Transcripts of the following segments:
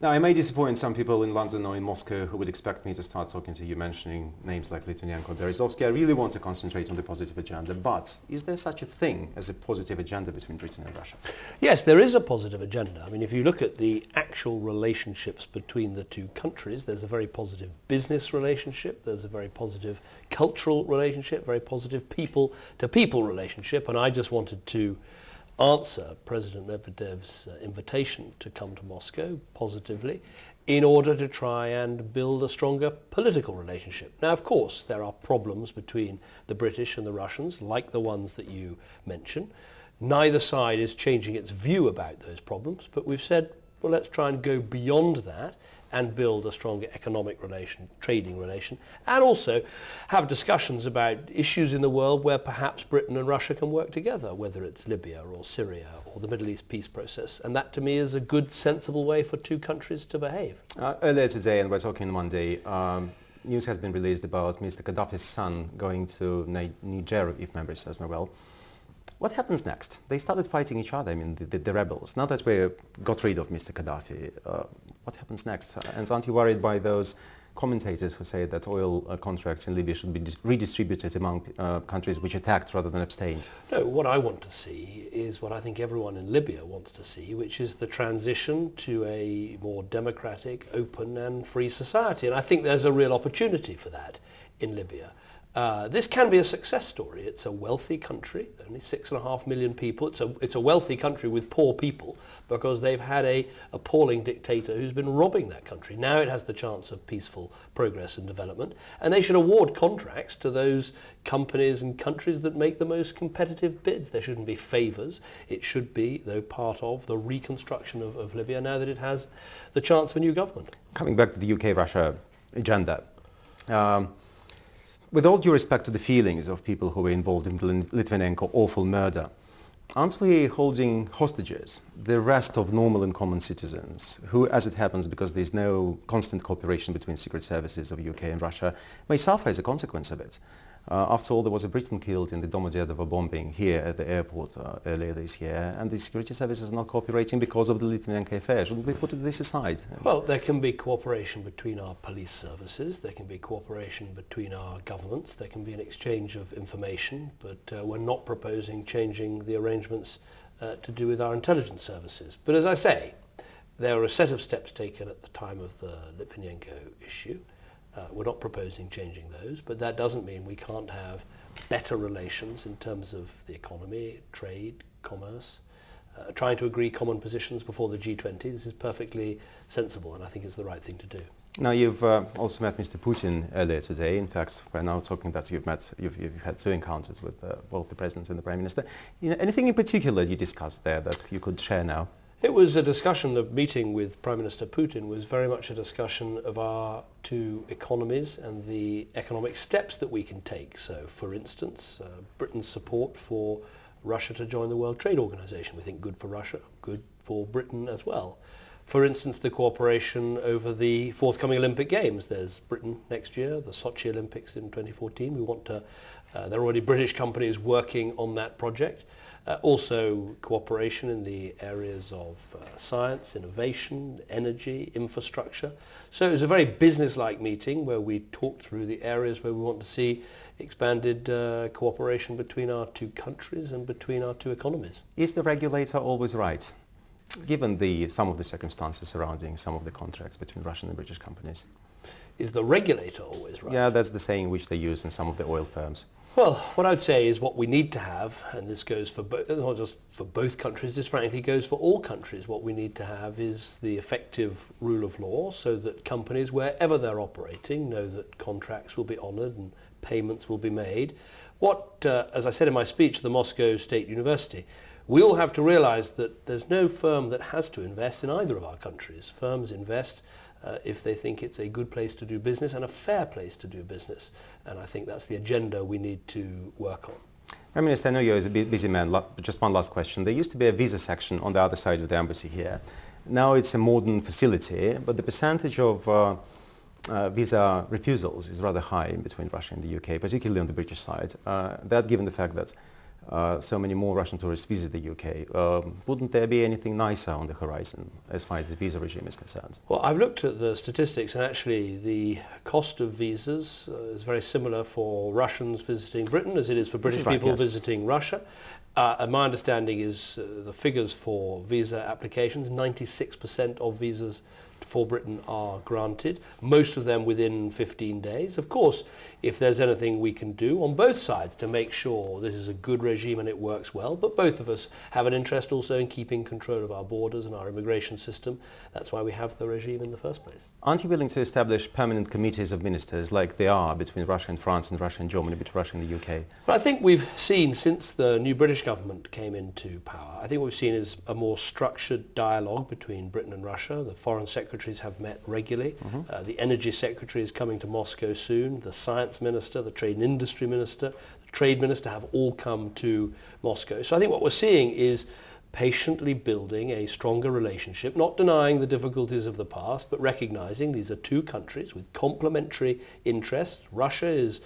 Now, I may disappoint some people in London or in Moscow who would expect me to start talking to you mentioning names like Litvinenko and Berezovsky. I really want to concentrate on the positive agenda, but is there such a thing as a positive agenda between Britain and Russia? Yes, there is a positive agenda. I mean, if you look at the actual relationships between the two countries, there's a very positive business relationship, there's a very positive cultural relationship, very positive people-to-people relationship, and I just wanted to answer President Medvedev's invitation to come to Moscow positively in order to try and build a stronger political relationship. Now, of course, there are problems between the British and the Russians, like the ones that you mentioned. Neither side is changing its view about those problems, but we've said, well, let's try and go beyond that and build a stronger economic relation, trading relation, and also have discussions about issues in the world where perhaps Britain and Russia can work together, whether it's Libya or Syria or the Middle East peace process. And that to me is a good, sensible way for two countries to behave. Earlier today, and we're talking Monday, news has been released about Mr. Gaddafi's son going to Niger, if memory serves me well. What happens next? They started fighting each other, I mean, the rebels. Now that we got rid of Mr. Gaddafi, what happens next? And aren't you worried by those commentators who say that oil contracts in Libya should be redistributed among countries which attacked rather than abstained? No, what I want to see is what I think everyone in Libya wants to see, which is the transition to a more democratic, open and free society. And I think there's a real opportunity for that in Libya. This can be a success story. It's a wealthy country, only 6.5 million people. It's a wealthy country with poor people because they've had an appalling dictator who's been robbing that country. Now it has the chance of peaceful progress and development, and they should award contracts to those companies and countries that make the most competitive bids. There shouldn't be favours. It should be, though, part of the reconstruction of Libya now that it has the chance of a new government. Coming back to the UK-Russia agenda, with all due respect to the feelings of people who were involved in the Litvinenko awful murder, aren't we holding hostages the rest of normal and common citizens who, as it happens, because there's no constant cooperation between secret services of UK and Russia, may suffer as a consequence of it? After all, there was a Briton killed in the Domodedovo bombing here at the airport earlier this year, and the security services are not cooperating because of the Litvinenko affair. Shouldn't we put this aside? Well, there can be cooperation between our police services, there can be cooperation between our governments, there can be an exchange of information, but we're not proposing changing the arrangements to do with our intelligence services. But as I say, there were a set of steps taken at the time of the Litvinenko issue. We're not proposing changing those, but that doesn't mean we can't have better relations in terms of the economy, trade, commerce, trying to agree common positions before the G20. This is perfectly sensible, and I think it's the right thing to do. Now, you've also met Mr. Putin earlier today. In fact, we're now talking that you've had two encounters with both the President and the Prime Minister. Anything in particular you discussed there that you could share now? It was a discussion, the meeting with Prime Minister Putin was very much a discussion of our two economies and the economic steps that we can take. So, for instance, Britain's support for Russia to join the World Trade Organization. We think good for Russia, good for Britain as well. For instance, the cooperation over the forthcoming Olympic Games. There's Britain next year, the Sochi Olympics in 2014. We want to, there are already British companies working on that project. Also cooperation in the areas of science, innovation, energy, infrastructure. So it was a very business-like meeting where we talked through the areas where we want to see expanded cooperation between our two countries and between our two economies. Is the regulator always right, given some of the circumstances surrounding some of the contracts between Russian and British companies? Is the regulator always right? Yeah, that's the saying which they use in some of the oil firms. Well, what I'd say is what we need to have, and this goes for not just for both countries, this frankly goes for all countries. What we need to have is the effective rule of law so that companies, wherever they're operating, know that contracts will be honoured and payments will be made. As I said in my speech at the Moscow State University, we all have to realise that there's no firm that has to invest in either of our countries. Firms invest if they think it's a good place to do business and a fair place to do business. And I think that's the agenda we need to work on. Prime Minister, I know you're a busy man. Just one last question. There used to be a visa section on the other side of the embassy here. Now it's a modern facility, but the percentage of visa refusals is rather high in between Russia and the UK, particularly on the British side. That given the fact that so many more Russian tourists visit the UK. Wouldn't there be anything nicer on the horizon as far as the visa regime is concerned? Well, I've looked at the statistics, and actually the cost of visas is very similar for Russians visiting Britain as it is for British people visiting Russia. And my understanding is the figures for visa applications, 96% of visas for Britain are granted, most of them within 15 days. Of course, if there's anything we can do on both sides to make sure this is a good regime and it works well, but both of us have an interest also in keeping control of our borders and our immigration system. That's why we have the regime in the first place. Aren't you willing to establish permanent committees of ministers like there are between Russia and France and Russia and Germany, between Russia and the UK? But I think we've seen, since the new British government came into power, I think what we've seen is a more structured dialogue between Britain and Russia. The foreign secretaries have met regularly. The energy secretary is coming to Moscow soon. The science minister, the trade and industry minister, the trade minister have all come to Moscow. So I think what we're seeing is patiently building a stronger relationship, not denying the difficulties of the past, but recognizing these are two countries with complementary interests. Russia is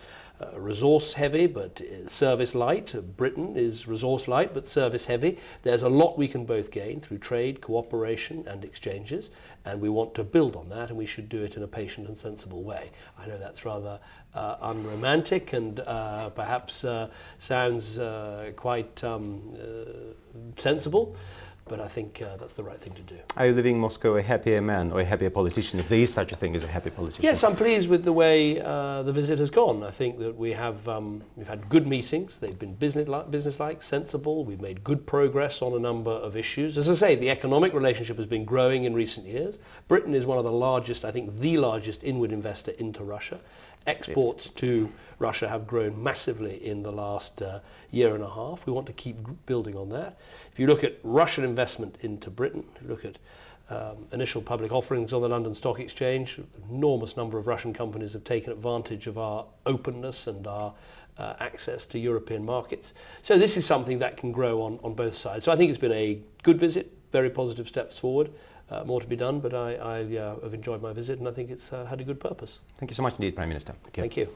resource heavy but service light. Britain is resource light but service heavy. There's a lot we can both gain through trade, cooperation and exchanges, and we want to build on that, and we should do it in a patient and sensible way. I know that's rather unromantic and perhaps sounds quite sensible, but I think that's the right thing to do. Are you leaving Moscow a happier man or a happier politician, if there is such a thing as a happy politician? Yes, I'm pleased with the way the visit has gone. I think that we've had good meetings. They've been businesslike, sensible. We've made good progress on a number of issues. As I say, the economic relationship has been growing in recent years. Britain is one of the largest, I think the largest inward investor into Russia. Exports to Russia have grown massively in the last year and a half. We want to keep building on that. If you look at Russian investment into Britain, if you look at initial public offerings on the London Stock Exchange, an enormous number of Russian companies have taken advantage of our openness and our access to European markets. So this is something that can grow on both sides. So I think it's been a good visit, very positive steps forward. More to be done, but I have enjoyed my visit and I think it's had a good purpose. Thank you so much indeed, Prime Minister. Thank you.